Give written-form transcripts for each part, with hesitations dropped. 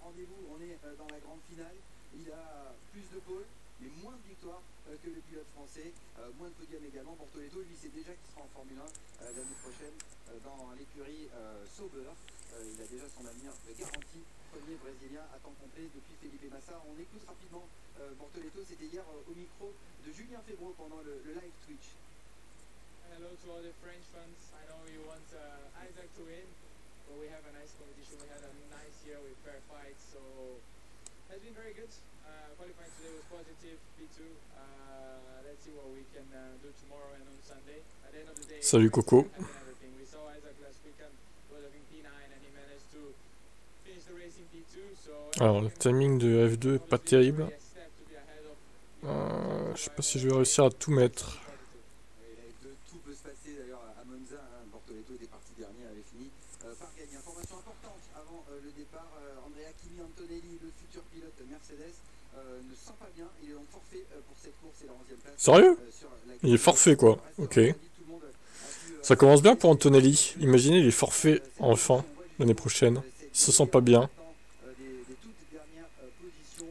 rendez-vous, on est dans la grande finale. Il a plus de pôles, mais moins de victoires que le pilote français, moins de podiums également. Bortoleto, lui, sait déjà qu'il sera en Formule 1 l'année prochaine dans l'écurie Sauber. Il a déjà son avenir garanti. Premier brésilien à temps complet depuis Felipe Massa. On écoute rapidement Bortoleto, c'était hier au micro de Julien Febvre pendant le live Twitch. Hello to all the French fans. I know you want Isaac to win, but we have a nice competition. We had a nice year with fair fights, so it's been very good. Qualifying today was positive, P2. Let's see what we can do tomorrow and on Sunday. At the end of the day, Salut Coco. we saw Isaac last weekend was having P9 and he managed to finish the race in P2. So Alors le timing de F2 est pas terrible. Je sais pas si je vais réussir à tout mettre. Tout peut se passer d'ailleurs à Monza. Bortoleto était parti dernier, avait fini par gagner. Information importante avant le départ. Andrea Kimi Antonelli, le futur pilote Mercedes, ne se sent pas bien. Il est donc forfait pour cette course et la 11e place. Sérieux? Il est forfait quoi. Ok. Ça commence bien pour Antonelli. Imaginez, il est forfait enfin l'année prochaine. Il se sent pas bien.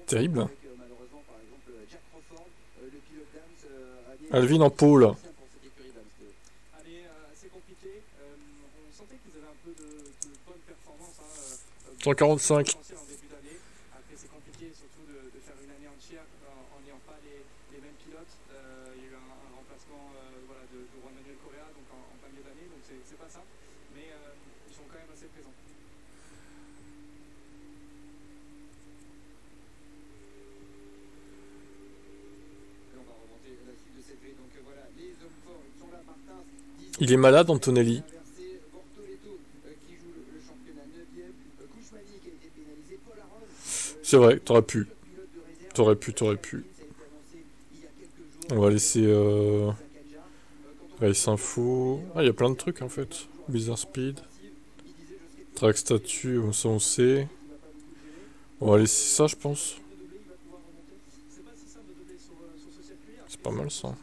Terrible. Alvin en pôle. c'est compliqué. On sentait qu'ils avaient un peu de bonne performance. 145. En début d'année. Après, c'est compliqué surtout de faire une année entière en n'ayant pas les mêmes pilotes. Il y a eu un remplacement de Juan Manuel Correa donc en plein milieu d'année, donc c'est pas simple. Mais ils sont quand même assez présents. Il est malade Antonelli. C'est vrai, t'aurais pu. T'aurais pu. On va laisser Race Info. Ah, il y a plein de trucs en fait. Bizarre Speed. Track Statut, ça on sait. On va laisser ça je pense. C'est pas mal ça.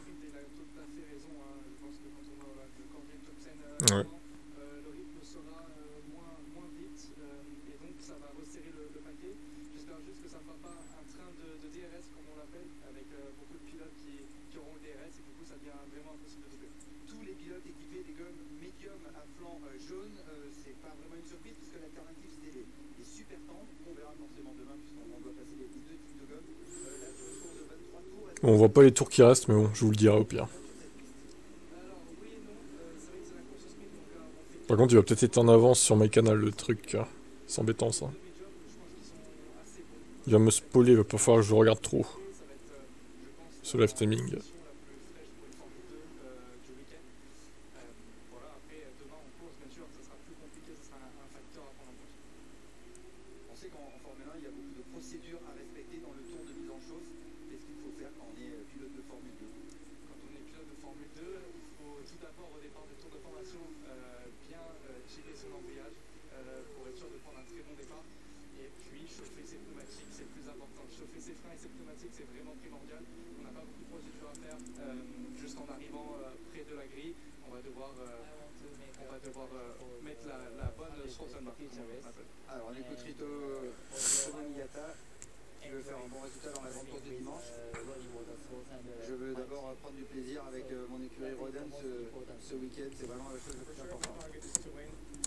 Ouais. Le rythme sera moins vite et donc ça va resserrer le paquet. J'espère juste que ça ne fera pas un train de DRS comme on l'appelle, avec beaucoup de pilotes qui auront le DRS et du coup ça devient vraiment impossible de doubler. Tous les pilotes équipés des gommes médium à flanc jaune, c'est pas vraiment une surprise puisque l'alternative c'était les super tendres qu'on verra forcément demain puisqu'on doit passer les deux types de gommes. Là sur une course de 23 tours. Bon, on voit pas les tours qui restent mais bon, je vous le dirai au pire. Par contre, il va peut-être être en avance sur MyCanal le truc. C'est embêtant ça. Il va me spoiler, il va pas falloir que je regarde trop. Ce live timing. On sait qu'en Formule 1, il y a beaucoup de procédures à respecter dans le tour de mise en chauffe. Qu'est-ce qu'il faut faire quand on est pilote de Formule 2? Quand on est pilote de Formule 2, il faut tout d'abord au départ du tour de formation bien checker son embrayage pour être sûr de prendre un très bon départ. Et puis chauffer ses pneumatiques, c'est le plus important. Chauffer ses freins et ses pneumatiques, c'est vraiment primordial. On n'a pas beaucoup de procédures à faire. Juste en arrivant près de la grille, on va devoir mettre la bonne source de marque. Alors on écoute Rito Nigata qui veut faire un bon résultat dans la grande course de dimanche. Je veux d'abord prendre du plaisir avec mon écurie Rodan ce week-end, c'est vraiment la chose la plus importante.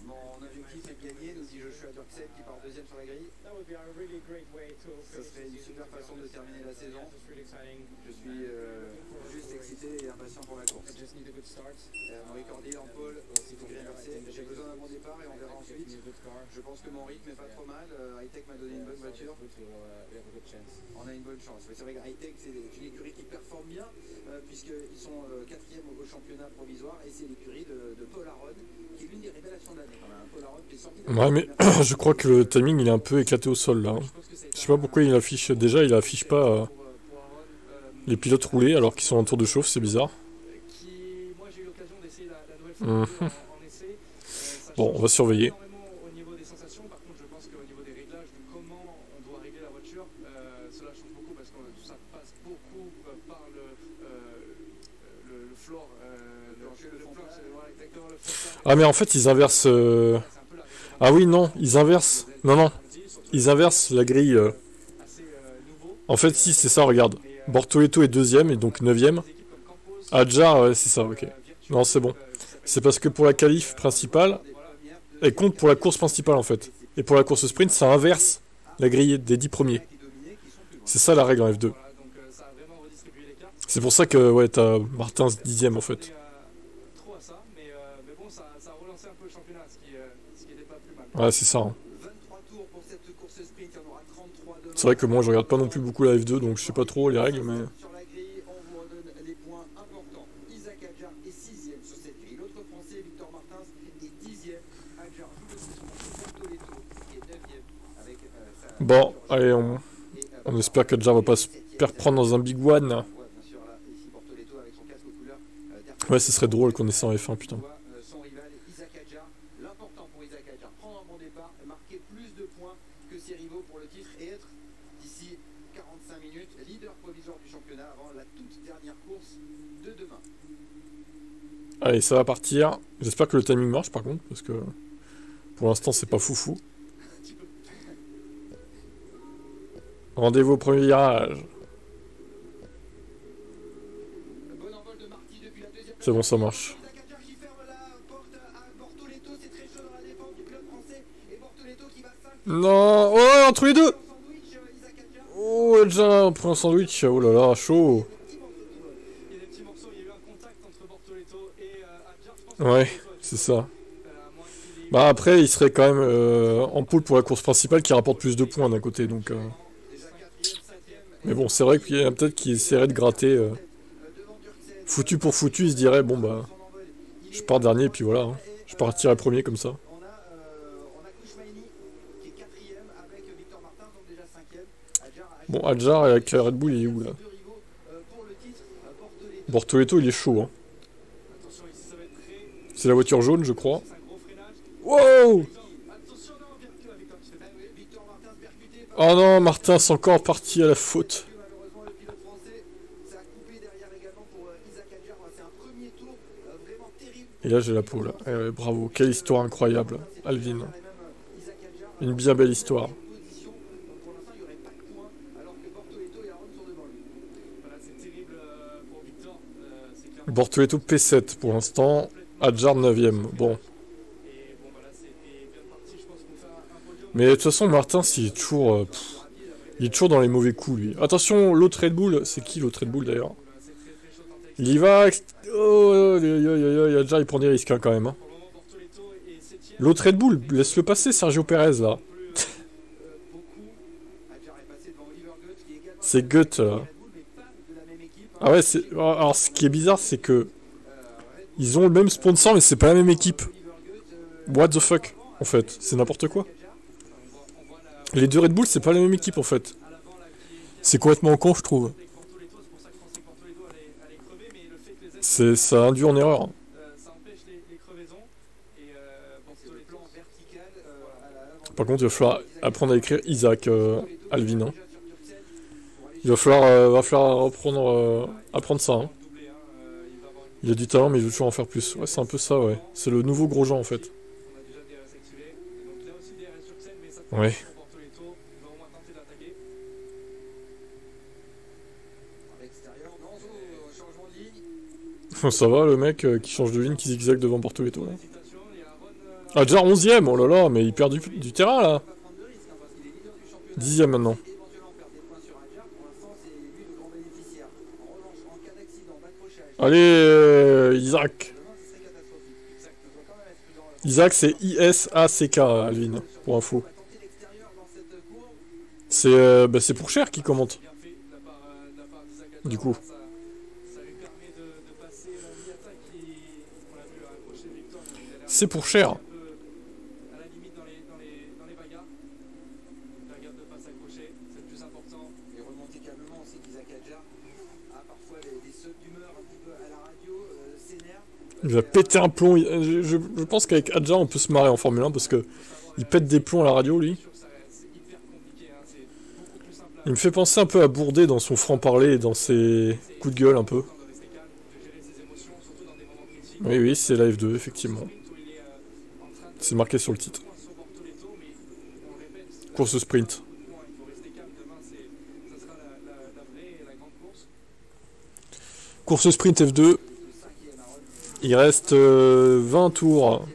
Mon objectif est de gagner, nous dit Joshua Dirksen qui part deuxième sur la grille. Ce serait une super façon de terminer la saison. Je suis juste excité et impatient pour la course. Henri Cordier en pôle, j'ai besoin d'un bon départ et on verra ensuite. Je pense que mon rythme est pas trop mal. Hightech m'a donné une bonne voiture. On a une bonne chance. C'est vrai que Hightech c'est une écurie qui performe bien puisqu'ils sont 4e au championnat provisoire et c'est l'écurie de Paul Aron qui est l'une des révélations de l'année. Paul Aron qui est sorti Ouais mais je crois que le timing il est un peu éclaté au sol là. Je sais pas pourquoi il affiche. Déjà il affiche pas les pilotes roulés alors qu'ils sont en tour de chauffe, c'est bizarre. Bon, on va surveiller. Au niveau des sensations, par contre, je pense qu'au niveau des réglages, de comment on doit régler la voiture, cela change beaucoup parce que ça passe beaucoup par le floor. Ah mais en fait ils inversent. Ah oui non, ils inversent. Non. ils inversent la grille. En fait, si, c'est ça, regarde. Bortoleto est deuxième et donc 9ème. Adjar, ouais, c'est ça, ok. Non, c'est bon. C'est parce que pour la qualif principale, elle compte pour la course principale en fait. Et pour la course sprint, ça inverse la grille des 10 premiers. C'est ça la règle en F2. C'est pour ça que ouais, t'as Martin 10ème en fait. Ouais, c'est ça. Hein. C'est vrai que moi je regarde pas non plus beaucoup la F2, donc je sais pas trop les règles, mais... Bon, allez, on espère qu'Adjar va pas se faire prendre dans un big one. Ouais, ce serait drôle qu'on ait ça en F1, putain. Allez, ça va partir. J'espère que le timing marche par contre, parce que pour l'instant c'est pas foufou. Rendez-vous au premier virage. C'est bon, ça marche. Non, oh, entre les deux. Oh, déjà, on prend un sandwich. Oh là là, chaud. Ouais, c'est ça. Bah après, il serait quand même en poule pour la course principale qui rapporte plus de points d'un côté, donc... Mais bon, c'est vrai qu'il y a peut-être qui essaierait de gratter. Foutu pour foutu, il se dirait, bon bah... Je pars dernier, et puis voilà. Hein. Je partirai premier comme ça. Bon, Adjar avec la Red Bull, il est où là? Bortoleto, il est chaud. Hein. C'est la voiture jaune, je crois. Wow! Oh non, Martin, c'est encore parti à la faute. Et là, j'ai la peau, là. Eh ouais, bravo, quelle histoire incroyable, Alvin. Une bien belle histoire. Bortoleto P7 pour l'instant. Adjar 9ème. Bon. Mais de toute façon, Martin, il est toujours... il est toujours dans les mauvais coups, lui. Attention, l'autre Red Bull. C'est qui l'autre Red Bull, d'ailleurs? Il y va... Oh, Adjar, il prend des risques, hein, quand même. Hein. L'autre Red Bull, laisse-le passer, Sergio Perez, là. C'est Gut, là. Ah ouais, c'est... Alors, ce qui est bizarre, c'est que... Ils ont le même sponsor, mais c'est pas la même équipe. What the fuck, en fait. C'est n'importe quoi. Les deux Red Bull, c'est pas la même équipe, en fait. C'est complètement con, je trouve. Ça induit en erreur. Par contre, il va falloir apprendre à écrire Isaac, Alvin. Hein. Il va falloir apprendre ça. Hein. Il a du talent, mais il veut toujours en faire plus. Ouais, c'est un peu ça, ouais. C'est le nouveau Grosjean, en fait. Ouais. Ça va, le mec qui change de ligne, qui zigzag devant Bortoleto, là. Ah, déjà 11ème, oh là là, mais il perd du terrain, là. 10ème, maintenant. Allez, Isaac. Isaac, c'est I-S-A-C-K, Alvin, pour info. C'est pour Cher qui commente. Du coup. C'est pour Cher. Il va péter un plomb. Je pense qu'avec Adjar, on peut se marrer en Formule 1 parce que il pète des plombs à la radio, lui. Il me fait penser un peu à Bourdet dans son franc-parler et dans ses coups de gueule un peu. Oui, oui, c'est la F2, effectivement. C'est marqué sur le titre. course sprint. Il faut rester calme. Demain, ça sera la vraie et la grande course. Course sprint F2. Il reste 20 tours.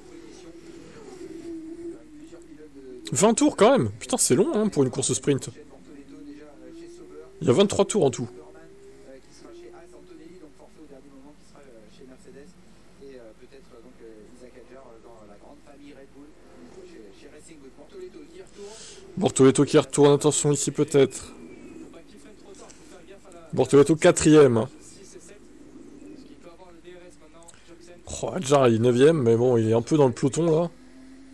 20 tours quand même. Putain, c'est long hein, pour une course sprint. Il y a 23 tours en tout. Qui sera chez As, Antonelli, donc forfait au dernier moment, qui sera chez Mercedes, et peut-être donc Isaac Hadjar dans la grande famille Red Bull, chez Racing Bull. Bortoleto qui retourne. Bortoleto qui retourne, attention ici peut-être. Bortoleto 4ème. Oh, Hadjar il est 9ème, mais bon, il est un peu dans le peloton là.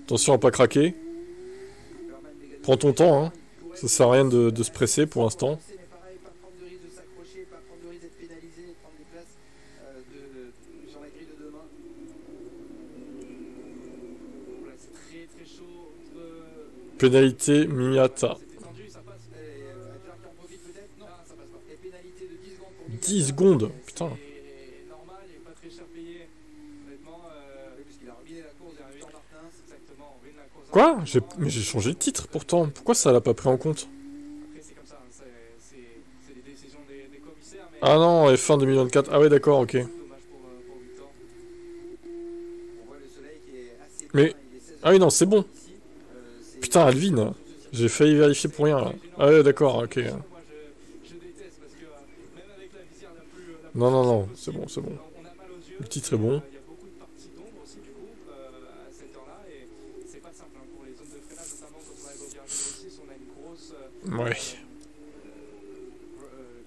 Attention à pas craquer. Prends ton temps, hein. Ça sert à rien de se presser pour l'instant. Pénalité Miata. 10 secondes, putain. Quoi? Mais j'ai changé de titre pourtant. Pourquoi ça l'a pas pris en compte? Ah non, F1 2024. Ah ouais d'accord, ok. Mais... Ah oui non, c'est bon. Putain, Alvin. J'ai failli vérifier pour rien là. Ah ouais d'accord, ok. Non, non, non, c'est bon, c'est bon. Le titre est bon. Ouais.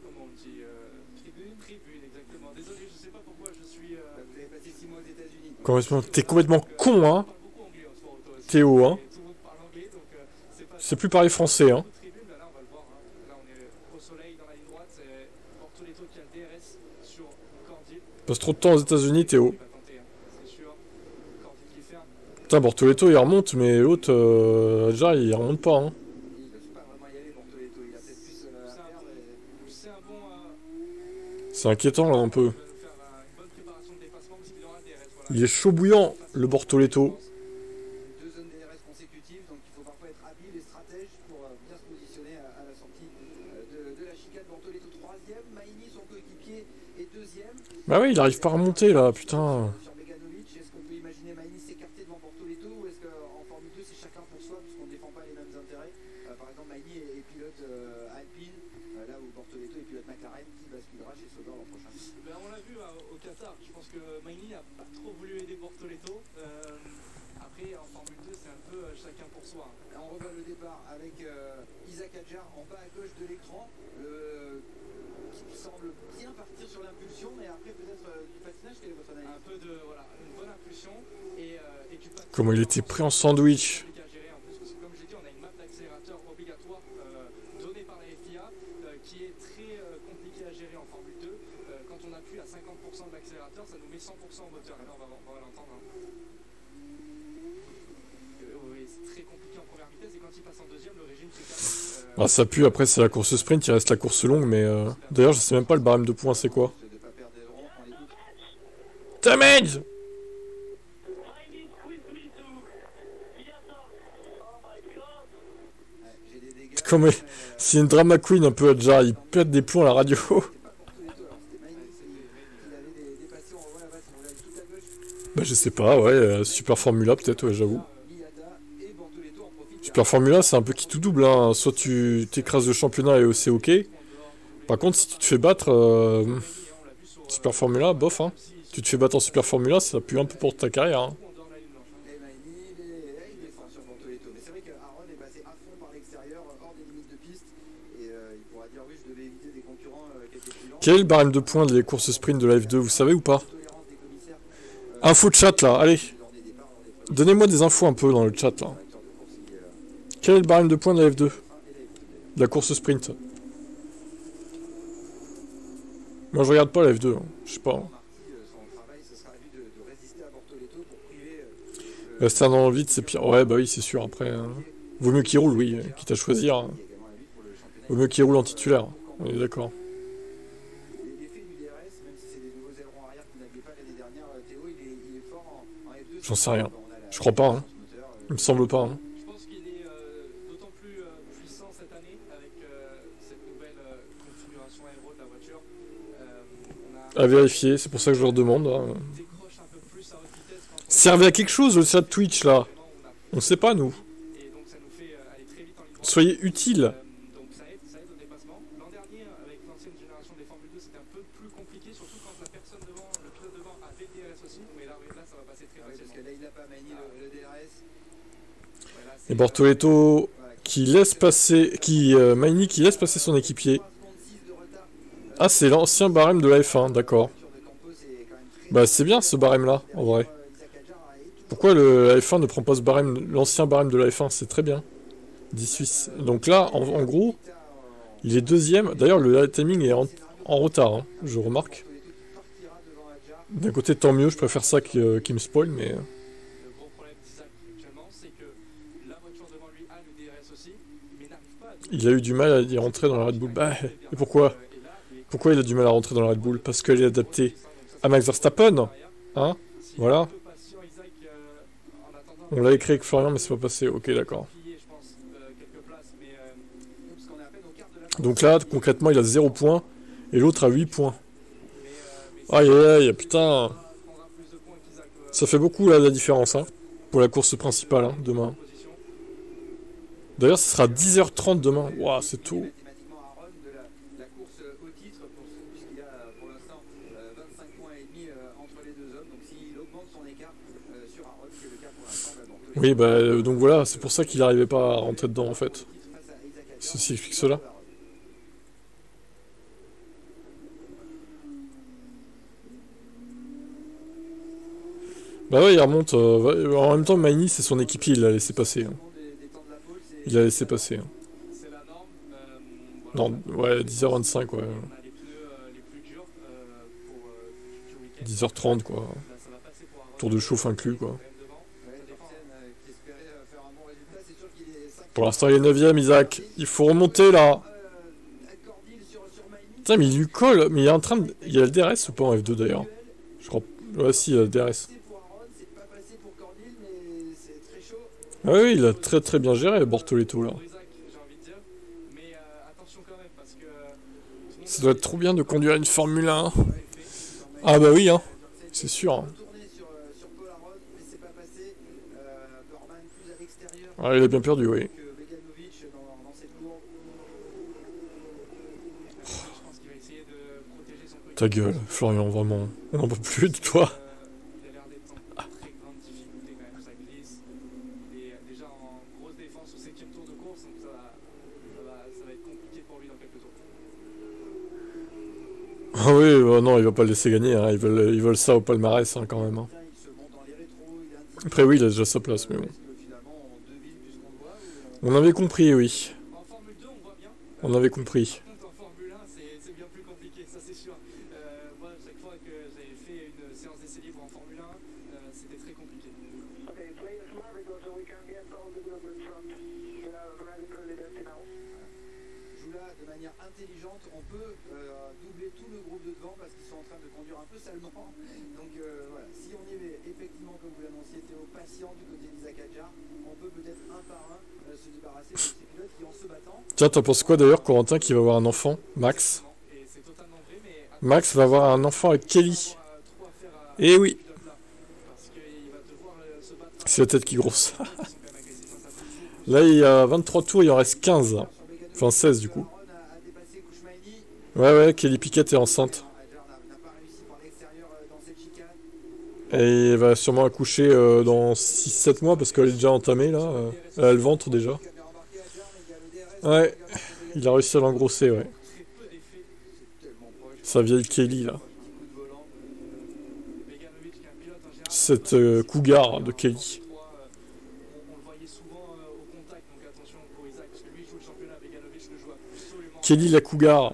Comment on dit tribune, exactement. Désolé, je sais pas pourquoi je suis. Vous avez passé 6 mois aux États-Unis. T'es complètement con, hein. Théo, hein. C'est plus parler français, hein. Là, on va le voir. Là, on est au soleil dans la ligne droite. C'est Bortoleto qui a le DRS sur Cordil. Passe trop de temps aux États-Unis, Théo. C'est sûr. Cordil qui fait un. Putain, Bortoleto il remonte, mais l'autre, Hadjar il remonte pas, hein. C'est inquiétant là un peu. Il est chaud bouillant, le Bortoleto. Deux zones DRS consécutives, donc il faut parfois être habile et stratège pour bien se positionner à la sortie de la chicane. Bortoleto 3ème, Maini son coéquipier est 2ème. Bah oui, il arrive pas à remonter là, putain. Sur Beganovic, est-ce qu'on peut imaginer Maini s'écarter devant Bortoleto ou est-ce qu'en Formule 2 c'est chacun pour soi puisqu'on ne défend pas les mêmes intérêts? Par exemple, Maini est pilote Alpine, là où Bortoleto est pilote McLaren qui basculera chez Sauber l'an prochain. Ben, on l'a vu au Qatar, je pense que Maini n'a pas trop voulu aider Bortoleto. Après, en Formule 2, c'est un peu chacun pour soi. Là, on revoit le départ avec Isaac Hadjar en bas à gauche de l'écran, qui semble bien partir sur l'impulsion, mais après peut-être du patinage. Quelle est votre analyse? Un peu de, voilà, une bonne impulsion et du patinage. Comment il était pris en sandwich. Comme j'ai dit, on a une map d'accélérateur obligatoire donnée par la FIA qui est très compliquée à gérer en Formule 2. Quand on appuie à 50% de l'accélérateur, ça nous met 100% au moteur. Et là, on va l'entendre. Hein. Oui, c'est très compliqué en première vitesse et quand il passe en deuxième, le régime se calme. Ah ça pue, après c'est la course sprint, il reste la course longue, mais... D'ailleurs, je sais même pas le barème de points, c'est quoi? Damage! Comme... C'est une drama queen un peu, Hadjar, il pète des plombs à la radio. Bah je sais pas, ouais, Super Formula peut-être, ouais, j'avoue. Super Formula, c'est un peu qui tout double, hein. Soit tu t'écrases le championnat et c'est ok. Par contre, si tu te fais battre, Super Formula, bof, hein. Tu te fais battre en Super Formula, ça pue un peu pour ta carrière, hein. Quel est le barème de points des courses sprint de la F2, vous savez ou pas? Info de chat là, allez. Donnez-moi des infos un peu dans le chat là. Quel est le barème de points de la F2? De la course sprint. Moi je regarde pas la F2, hein. Je sais pas. Rester dans le vide c'est pire. Ouais bah oui c'est sûr après. Vaut mieux qu'il roule, oui, quitte à choisir. Vaut mieux qu'il roule en titulaire. On est d'accord. J'en sais rien. Je crois pas, hein. Il me semble pas, hein. Je pense qu'il est d'autant plus À vérifier, c'est pour ça que je leur demande. Hein. Servez à quelque chose le chat Twitch là. On sait pas nous. Soyez utiles. Donc ça aide au dépassement. L'an dernier, avec l'ancienne génération des Formule 2, c'était un peu plus compliqué, surtout quand la personne devant, le pilote devant avait le DRS aussi. Mais là, ça va passer très facilement. Parce que là, il n'a pas manié le DRS. Et Bortoletto qui laisse passer, Maini qui laisse passer son équipier. Ah, c'est l'ancien barème de la F1, d'accord. Bah c'est bien ce barème là, en vrai. Pourquoi la F1 ne prend pas ce barème, l'ancien barème de la F1, c'est très bien. 10 Suisses. Donc là, en gros, il est deuxième. D'ailleurs, le timing est en retard, hein, je remarque. D'un côté, tant mieux, je préfère ça qu'il me spoil, mais... Le gros problème d'Isaac actuellement, c'est que la voiture devant lui a le DRS aussi, mais n'arrive pas à... Il a eu du mal à y rentrer dans la Red Bull. Bah, et pourquoi? Pourquoi il a du mal à rentrer dans la Red Bull? Parce qu'elle est adaptée à Max Verstappen. Hein? Voilà. On l'a écrit avec Florian, mais c'est pas passé. Ok, d'accord. Donc là, concrètement, il a 0 points. Et l'autre a 8 points. Aïe aïe aïe, putain. Ça fait beaucoup là la différence, hein. Pour la course principale, hein, demain. D'ailleurs, ce sera 10h30 demain. Waouh, c'est tôt. Oui, bah, donc voilà, c'est pour ça qu'il n'arrivait pas à rentrer dedans, en fait. Ceci explique cela. Bah ouais, il remonte. En même temps, Maini, c'est son équipier, il l'a laissé passer. Hein. Il l'a laissé passer. Hein. Non, ouais, 10h25, ouais. 10h30, quoi. Tour de chauffe inclus, quoi. Pour l'instant, il est 9ème, Isaac. Il faut remonter, là. Putain, mais il lui colle. Mais il est en train de... Il y a le DRS ou pas en F2, d'ailleurs? Je crois... Ouais, si, il y a le DRS. Ah oui, il a très très bien géré, Bortoletto, là. Ça doit être trop bien de conduire une Formule 1. Ah bah oui, hein. C'est sûr. Hein. Ah, il a bien perdu, oui. Ta gueule, Florian, vraiment. On n'en peut plus de toi. Ah oui, non, il va pas le laisser gagner, hein. Ils veulent ça au palmarès, hein, quand même. Hein. Après, oui, il a déjà sa place, mais bon. On avait compris, oui. On avait compris. En Formule 1, c'est bien plus compliqué, ça c'est sûr. Moi, chaque fois que j'avais fait une séance d'essai libre en Formule 1, c'était très compliqué. Joue là de manière intelligente, on peut doubler tout le groupe de devant parce qu'ils sont en train de conduire un peu salement. Donc voilà, si on est effectivement, comme vous l'annonciez, Théo, patient du côté d'Isaac Hadjar, on peut peut-être un par un se débarrasser de ces pilotes qui, en se battant... Tiens, t'en penses quoi d'ailleurs, Corentin, qui va avoir un enfant, Max? Max va avoir un enfant avec Kelly. Eh oui. C'est la tête qui grosse. Là, il y a 23 tours, il en reste 15. Enfin, 16 du coup. Ouais, Kelly Piquet est enceinte. Et elle va sûrement accoucher dans 6-7 mois parce qu'elle est déjà entamée là. Elle a le ventre déjà. Ouais, il a réussi à l'engrosser, ouais. Sa vieille Kelly là. Cette cougar de Kelly. Kelly la cougar.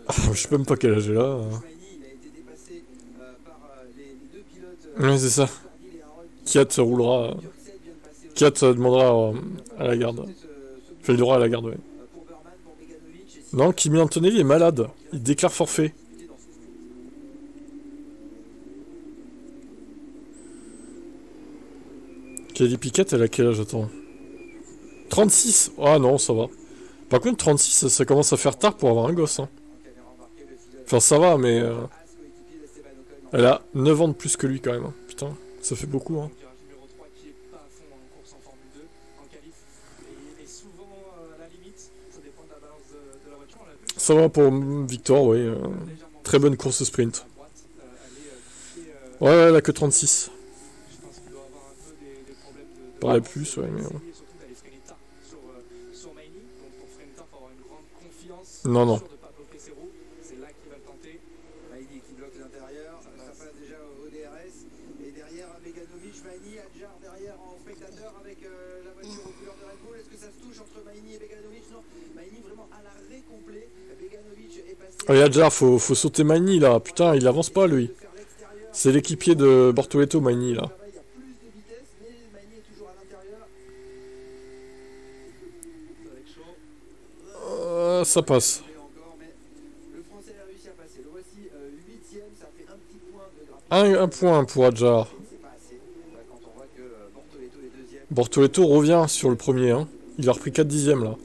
Ah, je sais même pas quel âge elle a. Ouais, c'est ça. Kiat roulera. Kiat demandera à la garde. Enfin, il aura à la garde, ouais. Non, Kimi Antonelli est malade. Il déclare forfait. Kelly Piquet, elle a quel âge? Attends. 36. Ah non, ça va. Par contre, 36, ça commence à faire tard pour avoir un gosse. Hein. Enfin, ça va, mais As, coéquipier d'Esteban Ocon. elle a 9 ans de plus que lui quand même. Hein. Putain, ça fait beaucoup. Hein. Virage numéro 3 qui est pas à fond en course en Formule 2, en qualif. Et souvent, à la limite, ça dépend de la balance de la voiture. On l'a vu. Ça va pour Victor, oui. Légèrement Très bonne course sprint. à droite, elle est touchée. Ouais, elle a que 36. Je pense qu'il doit avoir un peu des problèmes de Pareil balance. plus, ouais, mais... Et surtout d'aller freiner tard sur Maini. Donc pour freiner tard, il faut avoir une grande confiance. Non, non. Sûr de ne pas bloquer ses roues. C'est là qu'il va le tenter. Maïni qui bloque l'intérieur, ça passe déjà au DRS. Et derrière Beganovic, Maïni, Adjar derrière en spectateur avec la voiture aux couleurs de Red Bull. Est-ce que ça se touche entre Maïni et Beganovic? Non, Maïni vraiment à l'arrêt complet. Beganovic est passé. Allez, Adjar, faut sauter Magny là. Putain, il avance pas lui. C'est l'équipier de Bortoleto, Magny là. Il y a plus de vitesse, mais Maïni est toujours à l'intérieur. Ça va être chaud. Ça passe. Encore, mais le Français a réussi à passer. Le voici 8ème, ça fait un petit point de grappille. Un point pour Adjar. C'est pas assez. Quand on voit que Bortoleto est deuxième. Bortoleto revient sur le premier. Hein. Il a repris 4 dixièmes là. Il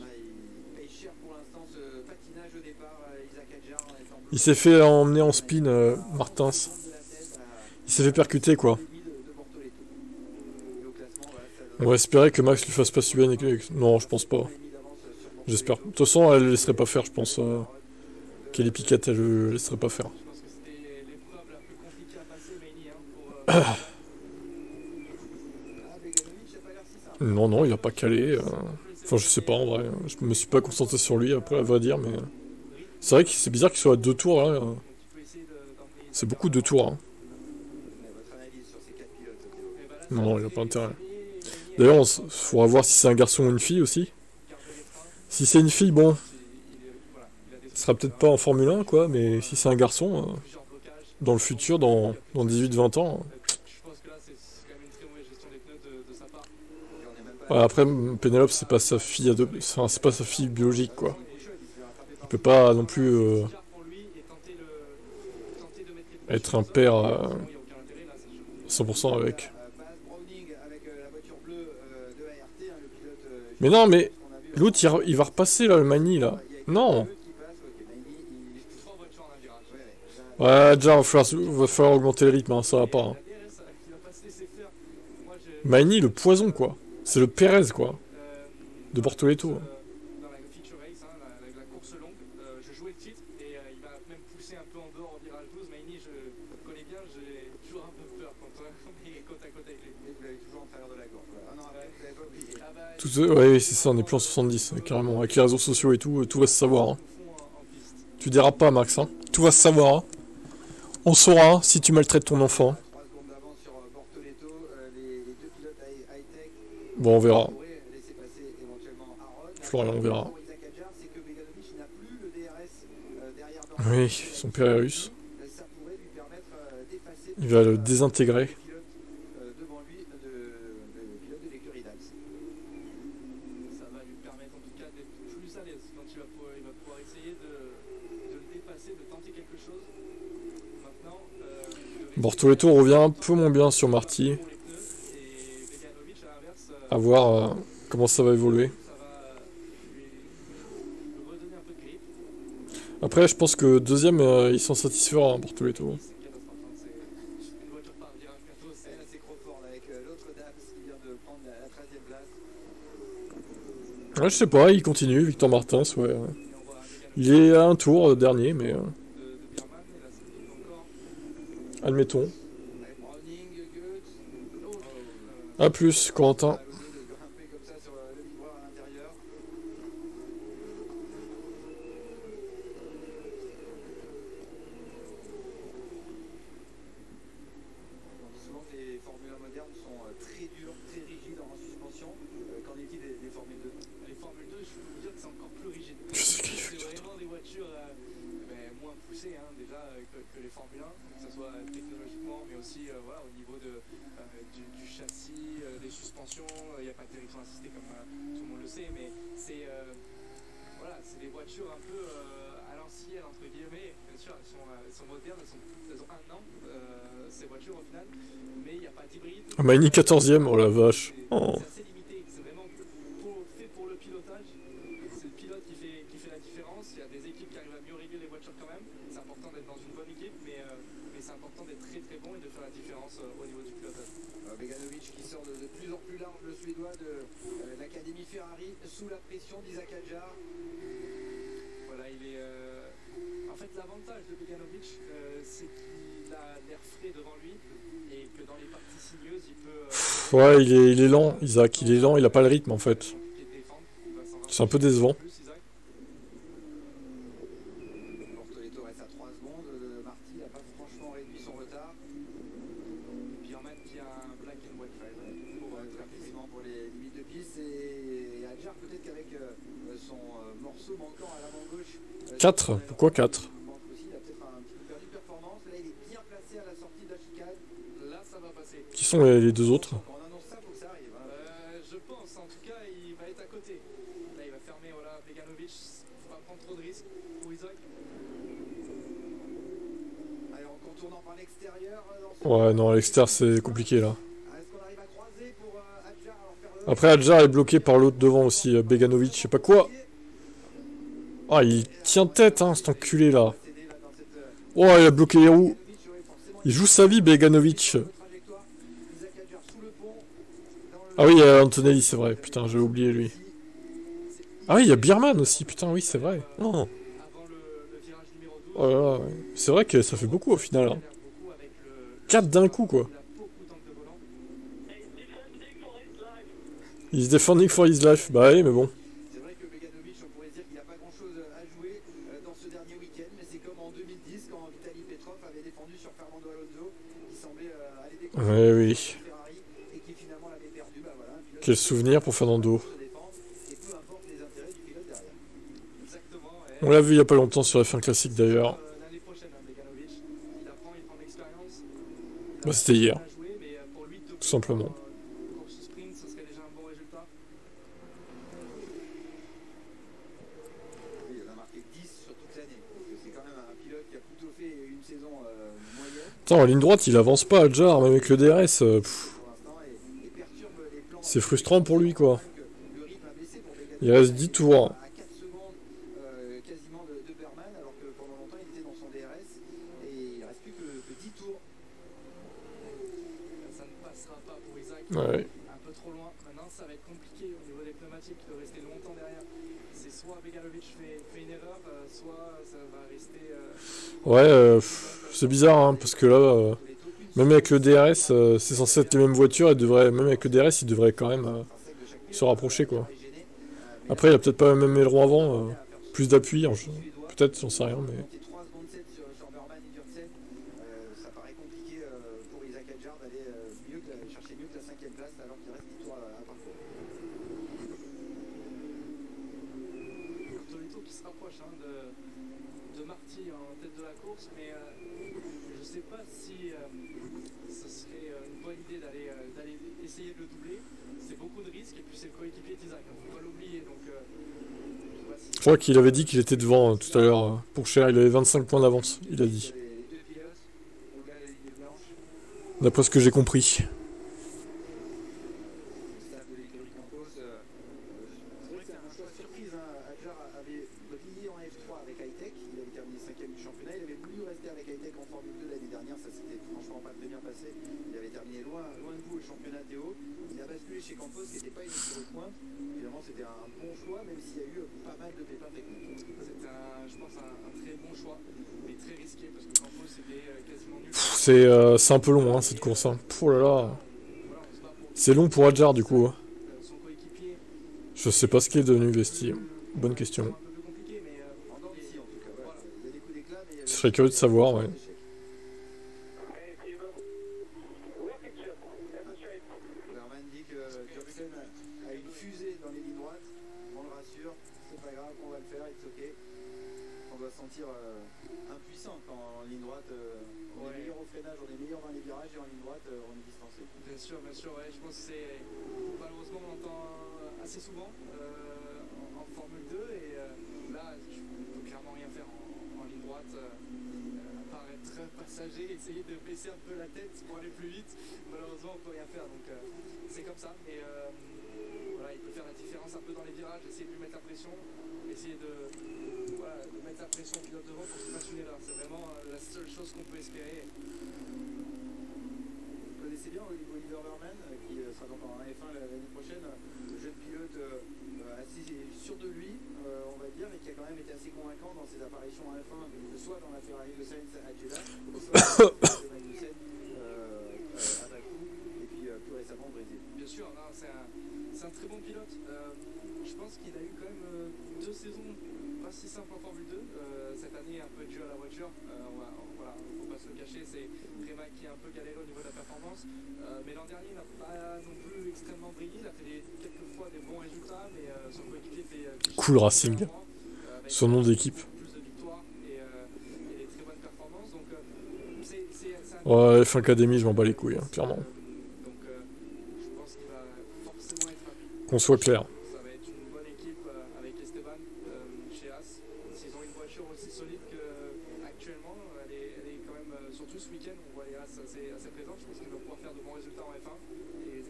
paye cher pour l'instant ce patinage au départ. Isaac Adjar est en Il s'est fait emmener en spin, Martins. de la tête Il s'est fait percuter quoi. de Bortoleto. Et au classement, voilà, ça On va espérer que Max lui fasse pas subir une... Non, je pense pas. donne mis d'avance sur Bortoleto. J'espère. De toute façon, elle le laisserait pas faire, je pense. Kelly Piquet, elle le laisserait pas faire. Je pense que c'était l'épreuve la plus compliquée à passer, Maini, hein, pour. Ah, Beganovic n'a pas l'air si simple. Non, non, il a pas calé. Enfin, je sais pas en vrai. Je me suis pas concentré sur lui après, à vrai dire, mais. C'est vrai que c'est bizarre qu'il soit à 2 tours là. Donc il peut essayer d'emmener. C'est beaucoup de tours. Hein. Mais votre analyse sur ces 4 pilotes, Théo? Et bah là, Non, non, il a pas intérêt. Maini D'ailleurs, il faudra voir si c'est un garçon ou une fille aussi. garde les freins. Si c'est une fille, bon, Voilà, il a des ce sera peut-être pas en Formule 1, quoi, mais si c'est un garçon, plusieurs blocages. dans le futur, dans 18-20 ans. Je pense que là, c'est quand même une très mauvaise gestion des pneus de sa part. Et on n'est même pas Ouais, après, Pénélope, c'est pas sa fille enfin, c'est pas sa fille biologique, quoi. Il peut pas non plus Pour lui et tenter de mettre les pneus être un père il n'y a aucun intérêt là, c'est sûr. 100% avec. Baz Browning avec la voiture bleue de ART, le pilote. Mais non, mais qu'on a vu l'autre, il va repasser, là, le Magny, là. Non. qui passe. Ok, Maïni, il. 3 voitures en un virage. Ouais, là, Ouais, déjà, va falloir augmenter le rythme, hein, ça va pas. Hein. La DRS qui va pas se laisser faire. Moi, Magny, le poison, quoi. C'est le Pérez, quoi. De Bortoleto. dans la feature race, hein, la course longue, je jouais le titre et il m'a même poussé un peu en dehors au virage 12. Maïni, je le connais bien, j'ai toujours un peu peur quand on est côte à côte avec lui. vous l'avez toujours en travers de la gorge. Voilà. Ah non, après, vous n'avez pas oublié. Ah bah, Tout, ouais, oui, c'est ça, on est plus en 70, carrément. Avec les réseaux sociaux et tout, tout va se savoir. Hein. fond en piste. Tu dérapes pas, Max. Hein. Tout va se savoir. Hein. On saura hein, si tu maltraites ton enfant. 3 secondes d'avance sur Bortoleto. Les deux pilotes high-tech Bon, on verra. pourraient laisser passer éventuellement Aaron. Florian, on verra. Pour Isaac Adjar, c'est que Beganovic n'a plus le DRS derrière Oui, son Pérus. Ça pourrait lui permettre d'effacer Il va le désintégrer. le pilote devant lui, le pilote de l'écurie d'Alps. Ça va lui permettre en tout cas d'être plus à l'aise quand il va pouvoir essayer de le dépasser, de tenter quelque chose. Maintenant, Bortoleto revient un peu moins bien sur Marty. pour les pneus et Beganovic à l'inverse, À voir comment ça va évoluer. ça va lui redonner un peu de grip. Après, je pense que deuxième, il s'en satisfera, hein, Bortoleto. C'est une catastrophe. Hein. C'est une voiture par virage bientôt. Là, c'est Crawford avec l'autre Dams qui vient de prendre la 13e place. Ouais, je sais pas, il continue, Victor Martins, ouais. Et on voit Beganovic Il est à un tour dernier, mais de Birman. Et là, ça pique encore. admettons. Avec Browning, Goetz. A plus, Corentin. De grimper comme ça sur le vibreur à l'intérieur. On dit souvent que les Formule 1 modernes sont très dures, très rigides en suspension. Qu'en est-il des Formule 2? Les Formule 2, je peux vous dire que c'est encore plus rigide. Je sais qu'il C'est fait du vraiment des voitures moins poussées hein, déjà que les Formule 1, que ce soit technologiquement, mais aussi voilà, au niveau du châssis, des suspensions. Il n'y a pas de direction assistée comme tout le monde le sait, mais c'est voilà, c'est des voitures un peu à l'ancienne, entre guillemets. Bien sûr, elles sont modernes, elles ont un an, ces voitures au final, mais il n'y a pas d'hybride. Magny 14ème, oh la vache. Oh. C'est assez limité, c'est vraiment fait pour le pilotage. C'est le pilote qui fait la différence. Il y a des équipes qui arrivent à mieux régler les voitures quand même. C'est important d'être sort de plus en plus large, le Suédois de l'Académie Ferrari, sous la pression d'Isaac Hadjar. Voilà, il est. En fait, l'avantage de Beganovic, c'est qu'il a l'air frais devant lui et que dans les parties sinueuses, il peut. Ouais, il est lent, Isaac. Il est lent, il a pas le rythme en fait. C'est un peu décevant. Bortoleto reste à 3 secondes. Marty n'a pas franchement réduit son retard. Bierman qui a un black and white flag Pour effectivement pour les limites de piste. Et Hadjar, peut-être qu'avec son morceau manquant à l'avant gauche. 4. Pourquoi 4? Il a peut-être un petit peu perdu de performance. Là, il est bien placé à la sortie de la chicane. Là, ça va passer. Qui sont les deux autres? On annonce ça pour que ça arrive. Je pense, en tout cas, il va être à côté. Là, il va fermer, voilà, Beganovic. Faut pas prendre trop de risques pour Isaac. Allez, en contournant par l'extérieur. Ouais, non, à l'extérieur c'est compliqué là. Est-ce qu'on arrive à croiser pour Hadjar? Après, Hadjar est bloqué par l'autre devant aussi, Beganovic, je sais pas quoi. Ah, il tient tête, hein, cet enculé là. Oh, il a bloqué les roues. Il joue sa vie, Beganovic. Ah oui, il y a Antonelli, c'est vrai. Putain, j'ai oublié lui. Ah oui, il y a Bierman aussi, putain, oui, c'est vrai. Non. Oh là là, ouais. C'est vrai que ça fait beaucoup au final. Hein. 4 d'un coup, quoi. He's defending for his life. Bah oui, mais bon. C'est vrai que Beganovic, on pourrait dire qu'il n'a pas grand-chose à jouer dans ce dernier week-end, mais c'est comme en 2010 quand Vitaly Petrov avait défendu sur Fernando Alonso, qui semblait aller décrocher Ouais, oui. Ferrari et qui finalement l'avait perdu. Bah voilà, Quel souvenir pour Fernando. Et peu importe les intérêts du pilote derrière. Exactement. On l'a vu il y a pas longtemps sur F1 Classique d'ailleurs. L'année prochaine, Beganovic, il apprend l'expérience. Bah, c'était hier, Jouer, mais pour lui, tout simplement. course sprint, ce serait déjà un bon résultat. Oui, il a marqué 10 sur toute l'année. C'est quand même un pilote qui a plutôt fait une saison moyenne Attends, en ligne droite, il avance pas, Hadjar, même avec le DRS. pour l'instant et perturbe les plans. C'est frustrant pour lui, quoi. Le rythme a baissé pour Beganovic. Il reste 10 tours. À 4 secondes quasiment de Berman, alors que pendant longtemps il était dans son DRS et il ne reste plus que 10 tours. Ça ne passera pas pour Isaac. Ouais. Un peu trop loin. Maintenant, ça va être compliqué au niveau des pneumatiques de rester longtemps derrière. C'est soit Beganovic fait une erreur, soit ça va rester. Ouais, c'est bizarre, hein, parce que là, même avec le DRS, c'est censé être les mêmes voitures, même avec le DRS, il devrait quand même se rapprocher, quoi. Après, il a peut-être pas le même aileron avant, plus d'appui, peut-être, j'en sais rien, mais... 3 secondes 7 sur Berman et Dürksen. Ça paraît compliqué pour Isaac Hadjar d'aller chercher mieux que la 5e place alors qu'il reste 10 tours à parcourir. Bortoleto qui se rapproche de Marty en tête de la course, mais je ne sais pas si ce serait une bonne idée d'aller essayer de le doubler. C'est beaucoup de risques et puis c'est le coéquipier d'Isaac, il ne faut pas l'oublier. Donc, Je crois qu'il avait dit qu'il était devant tout à l'heure. Pour Cher, il avait 25 points d'avance, il a dit. Les deux pilotes, au gars la ligne blanche, D'après ce que j'ai compris. le staff de l'écurie Campos. C'est vrai que c'est un choix surprise. Hadjar avait brillé en F3 avec Hightech. Il avait terminé 5e du championnat. Il avait voulu rester avec Hightech en Formule 2 l'année dernière. Ça s'était franchement pas très bien passé. Il avait terminé loin de vous au championnat Théo. Il a basculé chez Campos, qui n'était pas une écurie de pointe. Finalement, c'était un bon choix, même s'il y a eu pas mal de pépins techniques. c'est je pense, un très bon choix, mais très risqué parce que Campos c'était quasiment nul. C'est un peu long, hein, cette course. Hein. Oh là là. Voilà, on se bat pour C'est long pour Hadjar, du coup. son coéquipier. Je sais pas ce qu'il est devenu, Vesti. Bonne question. Un peu plus compliqué, mais En dents d'ici, en tout cas. Voilà. Il y a des coups d'éclat, mais il y a Je serais curieux de savoir, ouais. Berman dit que Dürksen a une fusée dans les lignes droites. On le rassure, c'est pas grave, on va le faire, it's ok. On doit se sentir impuissant quand en ligne droite, on est meilleur au freinage, on est meilleur dans les virages et en ligne droite, on est distancé. bien sûr, ouais, je pense que c'est malheureusement on l'entend assez souvent en Formule 2 et là je peux clairement rien faire en ligne droite, à part être passager, essayer de baisser un peu la tête pour aller plus vite. Malheureusement on peut rien faire, donc c'est comme ça, mais voilà, il peut faire la différence un peu dans les virages, essayer de lui mettre la pression, essayer de mettre la pression au pilote devant pour se passionner là. C'est vraiment la seule chose qu'on peut espérer. Vous connaissez connaissez bien Oliver Verman, qui sera donc en F1 l'année prochaine, jeune pilote assez sûr de lui, on va dire, et qui a quand même été assez convaincant dans ses apparitions en F1, soit dans la Ferrari de Sainz à Jeddah, soit dans la Magnussen à Bakou, et puis plus récemment au Brésil. Bien sûr, c'est un très bon pilote. Je pense qu'il a eu quand même 2 saisons pas si simples en Formule 2. Cette année, un peu dû à la voiture. Voilà, faut pas se le cacher, c'est Prema qui a un peu galéré au niveau de la performance. Mais l'an dernier, il n'a pas non plus extrêmement brillé. Il a fait quelques fois des bons résultats, mais son coéquipier fait Cool Racing, son nom d'équipe. plus de victoires et des très bonnes performances. Donc, c'est un Ouais, F1 Academy, je m'en bats les couilles, hein, clairement. donc, je pense qu'il va forcément être rapide. Qu'on soit clair. Ça va être une bonne équipe avec Esteban chez As. S'ils ont une voiture aussi solide qu'actuellement, elle est quand même, surtout ce week-end, on voit les As assez présentes. Je pense qu'ils vont pouvoir faire de bons résultats en F1 et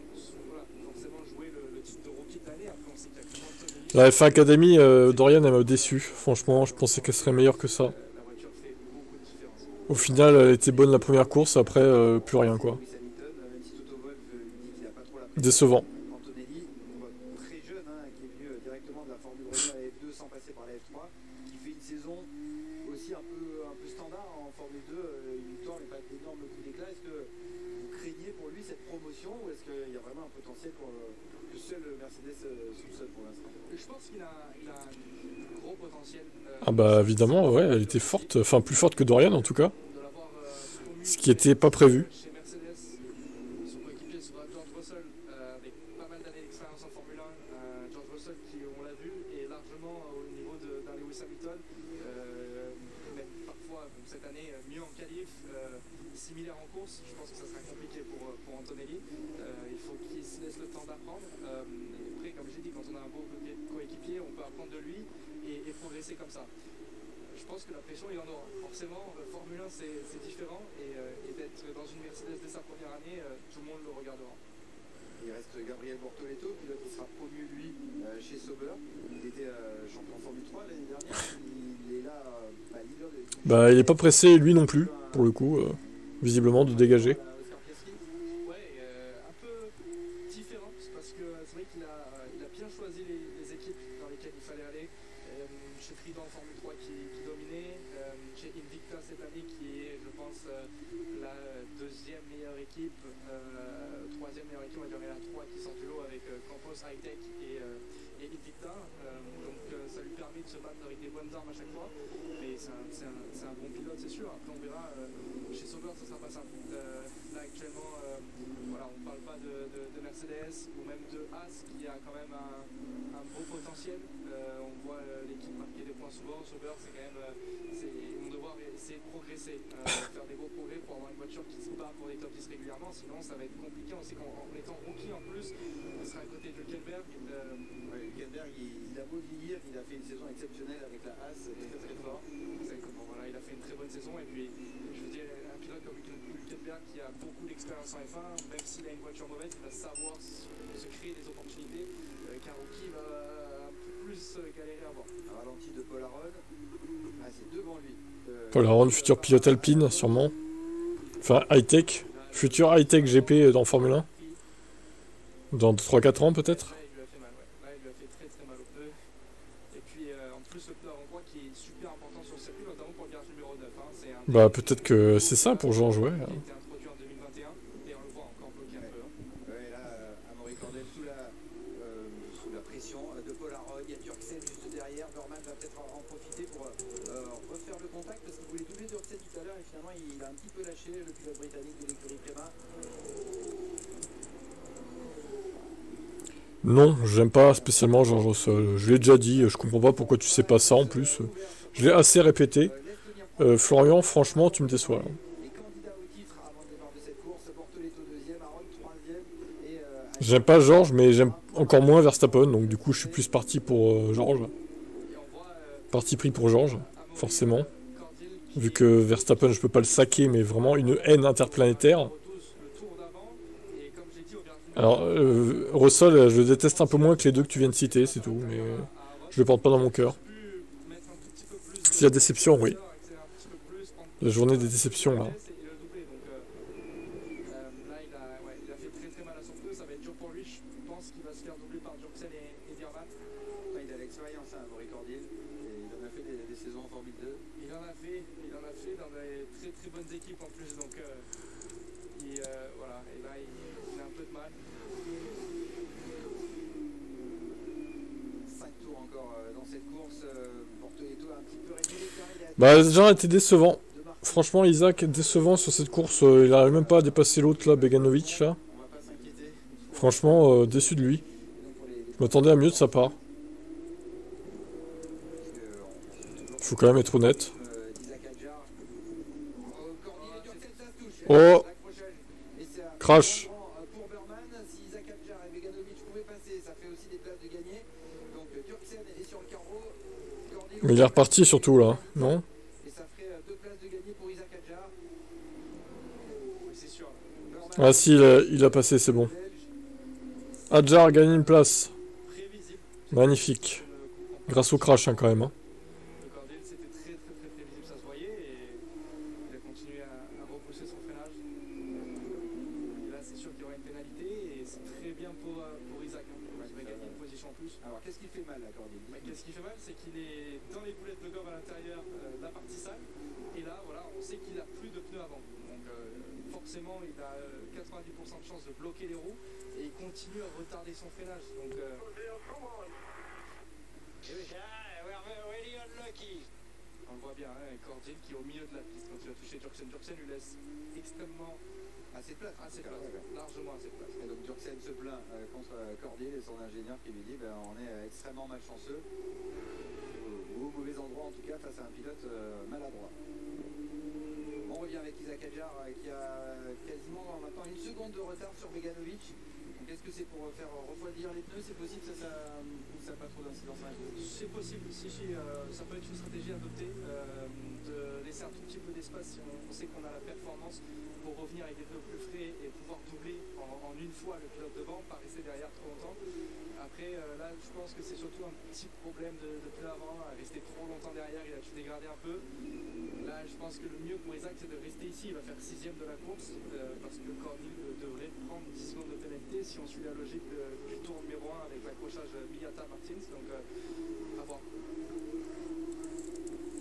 voilà, forcément jouer le titre de rookie de l'année. Après, on sait qu'il y a tout le monde La F1 Academy, Dorian, elle m'a déçu. Franchement, je pensais qu'elle serait meilleure que ça. la voiture fait beaucoup de différence. Au final, elle était bonne la première course, après, plus rien, quoi. Lewis Hamilton, même si Toto Wolff dit qu'il n'a pas trop la Décevant. Antonelli, très jeune, qui est venu directement de la Formule Renault à la F2 sans passer par la F3, qui fait une saison aussi un peu standard en Formule 2, une victoire mais pas d'énormes coups d'éclat. Est-ce que vous craignez pour lui cette promotion ou est-ce qu'il y a vraiment un potentiel que seul Mercedes soupçonne pour l'instant? Je pense qu'il a un gros potentiel. Ah bah évidemment, ouais, elle était forte, enfin plus forte que Dorian en tout cas. De l'avoir promu Ce qui était pas prévu. chez Mercedes. Son coéquipier sera George Russell, avec pas mal d'années d'expérience en Formule 1. George Russell, qui, on l'a vu, est largement au niveau d'un Lewis Hamilton. Même parfois, cette année, mieux en qualif, similaire en course. Je pense que ça sera compliqué pour Antonelli. Il faut qu'il se laisse le temps d'apprendre. Après, comme j'ai dit, quand on a un beau coéquipier, on peut apprendre de lui et progresser comme ça. Je pense que la pression, il y en aura. Forcément, Formule 1, c'est différent. Et d'être dans une Mercedes dès sa première année, tout le monde le regardera. Il reste Gabriel Bortoleto, pilote qui sera promu, lui, chez Sauber. Il était champion Formule 3 l'année dernière. Il est là, leader de l'équipe. Bah il est pas pressé, lui non plus, pour le coup, visiblement, de dégager. Oscar Piastri. Ouais, un peu différent, parce que c'est vrai qu'il a bien choisi les équipes dans lesquelles il fallait aller. Chez Trident en Formule 3 qui dominait, chez Invicta cette année qui est, je pense, la deuxième meilleure équipe, troisième meilleure équipe, on va dire, mais la 3 qui sort du lot avec Campos, Hightech et Invicta. Donc ça lui permet de se battre avec des bonnes armes à chaque fois. Mais c'est un bon pilote, c'est sûr. Après on verra, chez Sauber ça sera pas simple. Là actuellement, voilà, on parle pas de Mercedes ou même de As qui a quand même un beau potentiel. On voit l'équipe marquer des points souvent. Sauber, c'est quand même, on doit devoir essayer de progresser, faire des beaux progrès pour avoir une voiture qui se bat pour les top 10 régulièrement. Sinon, ça va être compliqué. On sait qu'en étant rookie en plus, on sera à côté de Hülkenberg. Hülkenberg, il a beau vieillir, il a fait une saison exceptionnelle avec la Haas, très très fort. Exactement, voilà, il a fait une très bonne saison. Et puis, je veux dire, un pilote comme Hülkenberg qui a beaucoup d'expérience en F1, même s'il a une voiture mauvaise, il va savoir se créer des opportunités qu'un rookie va un peu plus galérer à voir. Un ralenti de Paul Aron. C'est devant lui. Paul Aron, futur pilote alpine, sûrement. Enfin, high-tech. Futur high-tech GP dans Formule 1. Dans 3-4 ans peut-être. Là, il lui a fait mal, ouais. Là, il lui a fait très très mal au pneu. Et puis, en plus, le pneu avant-bras qui est super important sur le circuit, notamment pour le garage numéro 9. C'est un Bah peut-être que c'est ça pour Georges, ouais. qui a été introduit en 2021 et on le voit encore bloqué un peu. Ouais, là, Amaury Cordel sous la pression de Paul Aron. Il y a Dirksen juste derrière. Norman va peut-être en profiter pour refaire le contact parce qu'il voulait doubler Dirksen tout à l'heure et finalement il a un petit peu lâché le pilote britannique de l'écurie Prema. Non, j'aime pas spécialement Georges Russell. Je l'ai déjà dit, je comprends pas pourquoi tu sais pas ça en plus. Je l'ai assez répété. Florian, franchement, tu me déçois. Là. Les candidats au titre avant le départ de cette course, Bortoleto deuxième, Aron troisième et J'aime pas Georges, mais j'aime encore moins Verstappen, donc du coup je suis plus parti pour Georges. Parti pris pour Georges, forcément. Vu que Verstappen, je peux pas le saquer, mais vraiment une haine interplanétaire. Alors, Russell, je le déteste un peu moins que les deux que tu viens de citer, c'est tout, mais je le porte pas dans mon cœur. C'est la déception, oui. La journée des déceptions, là. qui va se faire doubler par Jurksen et Bierman. Enfin, il a l'expérience, hein, Amaury Cordil, et il en a fait des saisons en Formule 2. Il en a fait dans des très très bonnes équipes en plus, donc voilà, et là il a un peu de mal. 5 tours encore dans cette course, Bortoleto a un petit peu régné les terrains. Bah, déjà, été décevant. Franchement, Isaac est décevant sur cette course. Il n'arrive même pas à dépasser l'autre, là, Beganovic, là. On va pas s'inquiéter. Franchement, déçu de lui. Je m'attendais à mieux de sa part. Faut quand même être honnête. Oh, crash. Pour Burman, si Isaac Adjar et Beganovic pouvaient passer, ça fait aussi des places de gagner. Donc Jurksen est sur le carreau. Mais il est reparti surtout, là, non? Et ça ferait 2 places de gagner pour Isaac Adjar. Oui, c'est sûr. Ah si, il a passé, c'est bon. Adjar a gagné une place. Prévisible. Magnifique. Grâce au crash, hein, quand même. Hein. Le Cordil, c'était très prévisible, ça se voyait, et il a continué à repousser son freinage. Et là, c'est sûr qu'il y aura une pénalité, et c'est très bien pour Isaac. Hein. Il va gagner une position en plus. Alors qu'est-ce qui fait mal là, Cordil? Qu'est-ce qui fait mal, c'est qu'il est dans les boulettes de gomme à l'intérieur de la partie sale, et là, voilà, on sait qu'il a plus de pneus avant. Donc forcément, il a 90% de chance de bloquer les roues, et il continue à retarder son freinage. Donc, on le voit bien, hein, Cordil qui est au milieu de la piste quand il va toucher Jurksen. Jurksen lui laisse extrêmement Assez de place. largement assez de place. Et donc Jurksen se plaint contre Cordil et son ingénieur qui lui dit on est extrêmement malchanceux. Ou au mauvais endroit en tout cas face à un pilote maladroit. On revient avec Isaac Adjar qui a quasiment maintenant 1 seconde de retard sur Beganovic. Est-ce que c'est pour faire refroidir les pneus? C'est possible, ça n'a pas trop d'incidence? C'est possible, si, ça peut être une stratégie adoptée, de laisser un tout petit peu d'espace si on sait qu'on a la performance pour revenir avec des pneus plus frais et pouvoir doubler en une fois le pilote devant, pas rester derrière trop longtemps. Après, là, je pense que c'est surtout un petit problème de pneus avant, à rester trop longtemps derrière, il a dû dégrader un peu. Là, je pense que le mieux pour Isaac, c'est de rester ici, il va faire 6ème de la course, parce que Cordil devrait prendre 10 secondes de pénalité si on suit la logique du tour numéro 1 avec l'accrochage Miyata-Martins, donc à voir.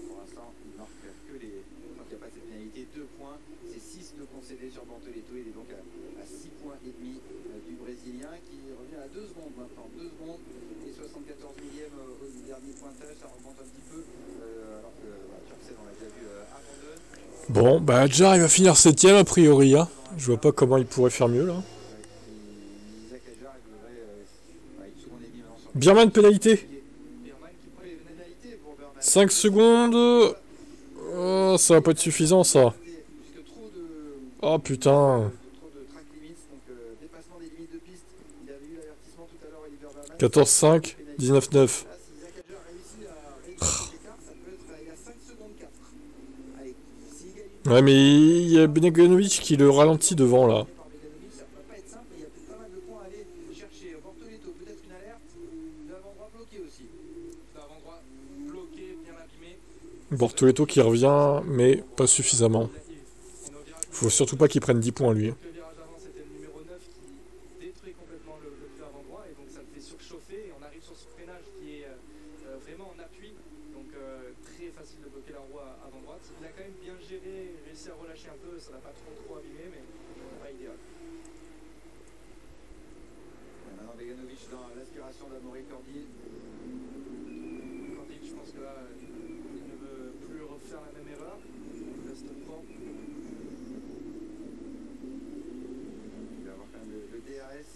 Pour l'instant, il marque que les... Donc il n'y a pas cette pénalité, 2 points, c'est 6 de concédés sur Bortoleto, il est donc à 6 points et demi du Brésilien qui revient à 2 secondes maintenant, 2 secondes et 74 millièmes au dernier pointage, ça remonte un petit peu, alors que Jurksen, on l'a déjà vu, abandonne. Bon, bah Adjar, il va finir 7ème a priori. Hein. Je vois pas comment il pourrait faire mieux, là. Isaac Adjar, il devrait 1 seconde et demie maintenant sur Bierman, pénalité. Bierman qui prend les pénalités pour Burman. 5 secondes. Oh, ça va pas être suffisant, ça. Puisque trop de... Oh, putain. Trop de track limits, donc dépassement des limites de piste. Il avait eu l'avertissement tout à l'heure, Oliver Burman. 14-5, 19-9. Là, si Isaac Adjar réussit à réussir cet écart, ça peut être il y a 5 secondes 4. Allez, s'il gagne Ouais, mais il y a Beganovic qui le ralentit devant, là. par Beganovic, ça va pas être simple, il y a pas mal de points à aller chercher. Bortoleto, peut-être une alerte. L'avant-droit bloqué aussi. L'avant-droit bloqué, bien abîmé. Bortoleto qui revient, mais pas suffisamment. Faut surtout pas qu'il prenne 10 points, lui. Le virage avant, c'était le numéro 9 qui détruit complètement le pneu avant-droit, et donc ça le fait surchauffer, et on arrive sur ce freinage qui est vraiment en appui, donc très facile de bloquer la roue avant-droite. Il a quand même bien géré, réussi à relâcher un peu, ça n'a pas trop abîmé, mais pas idéal. Maintenant, Beganovic dans l'aspiration d'Amaury Cordil. Cordil, je pense que là, il ne veut plus refaire la même erreur. Il reste fort. Il va avoir quand même le DRS.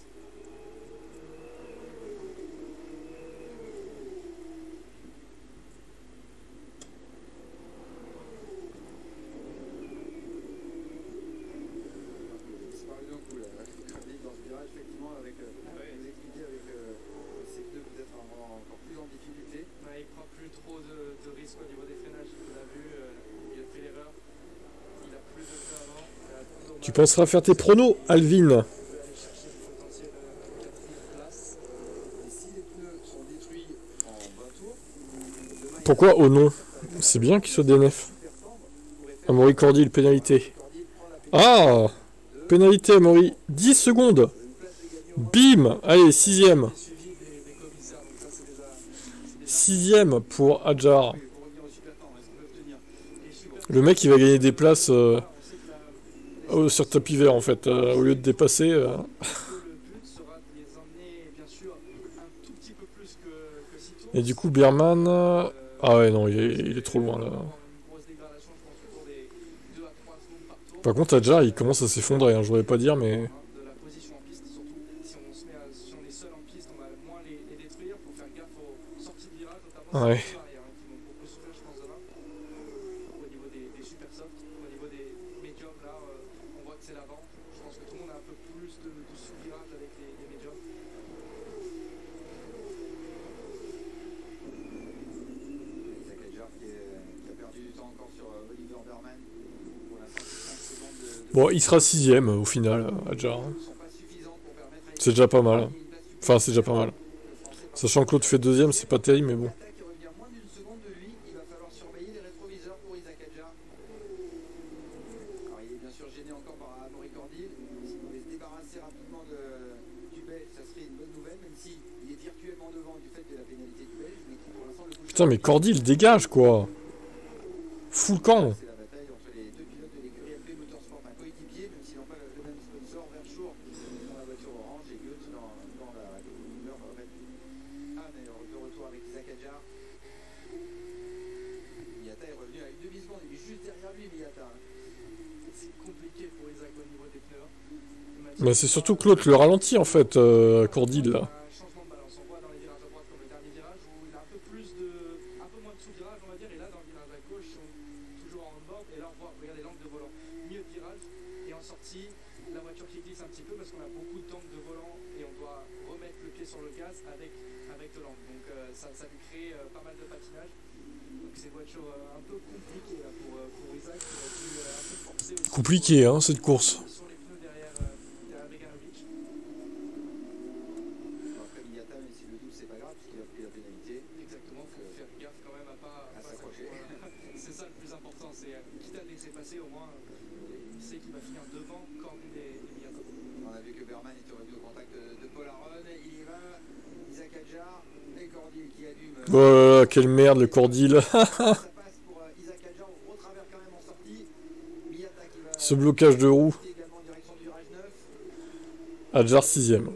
Il a disparu d'un coup là. Cordil dans ce virage, effectivement, avec vous expliquez avec ses pneus peut-être encore plus en difficulté. Ouais, il prend plus trop de risques au niveau des freinages. On l'a vu, il a fait l'erreur. Il a plus de pneus avant. Tu penseras faire tes pronos, Alvin. Il peut aller chercher le potentiel 4ème place. Et si les pneus sont détruits en 20 tours, demain, Pourquoi oh non? C'est bien qu'il soit DNF. Amaury Cordil, pénalité. Cordil prend la pénalité Ah, pénalité, Amaury. 10 secondes. une place de Bim! Allez, sixième. Sixième pour Adjar. Le mec, il va gagner des places sur tapis vert, en fait, au lieu de dépasser. Et du coup, Berman... Ah ouais, non, il est trop loin, là. Par contre, Adjar, il commence à s'effondrer, hein, je voudrais pas dire, mais... Ouais. Bon, il sera sixième au final, Adjar. C'est déjà pas mal. Enfin, c'est déjà pas mal. Sachant que l'autre fait deuxième, c'est pas terrible, mais bon. Putain, mais Cordy, il dégage, quoi. Full camp. Mais c'est surtout que l'autre le ralentit, en fait, Cordy, là. Compliqué, hein, cette course. Oh, quelle merde le Cordy là. Ce blocage de roue. Adjar sixième.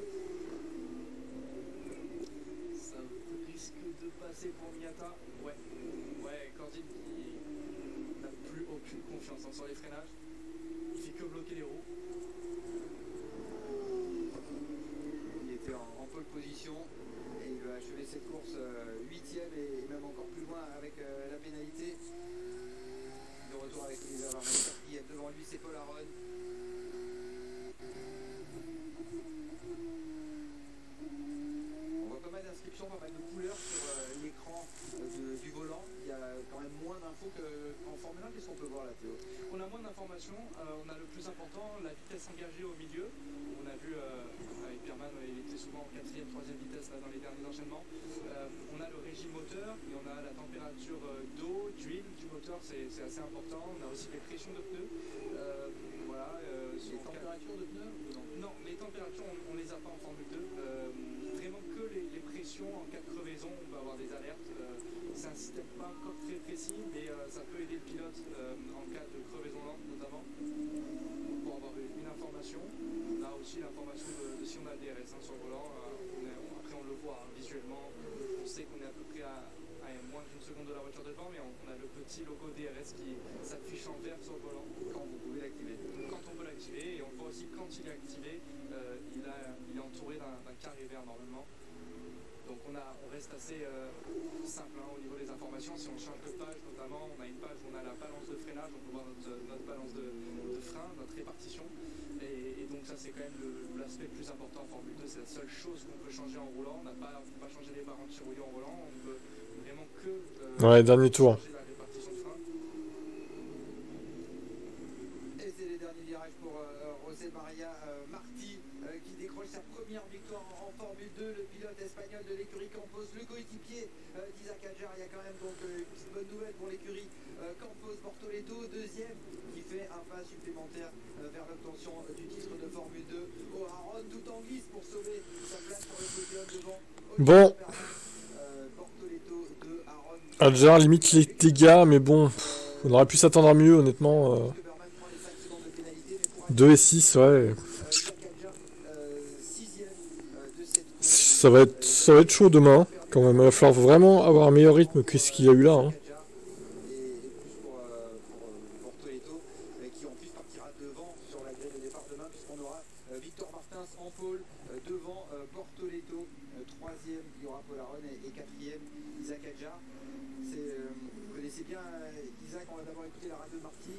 Ouais, dernier tour. Et c'est les derniers virages pour José Maria Martí qui décroche sa première victoire en Formule 2. Le pilote espagnol de l'écurie Campos, le coéquipier d'Isaac Adjar. Il y a quand même donc une petite bonne nouvelle pour l'écurie Campos Bortoleto, deuxième, qui fait un pas supplémentaire vers l'obtention du titre de Formule 2. O'Haron tout en glisse pour sauver Bon. Adjar limite les dégâts, mais bon, on aurait pu s'attendre à mieux, honnêtement. 2 et 6, ouais. Ça va être chaud demain, quand même. Il va falloir vraiment avoir un meilleur rythme que ce qu'il y a eu là. Hein. Victor Martins en pôle, devant Bortoleto, troisième il y aura Polaron et quatrième Isaac Adjar. Vous connaissez bien Isaac, on va d'abord écouter la radio de Marty.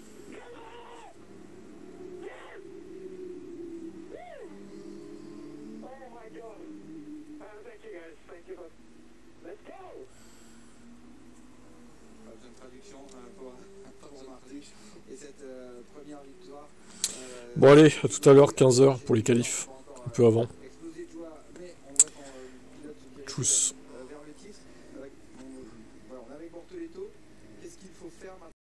Oh my God. Thank you guys, thank you. Let's go. Pas besoin de traduction pour Marty et cette première victoire. Bon allez, à tout à l'heure, 15 h pour les qualifs, un peu avant. Tchuss.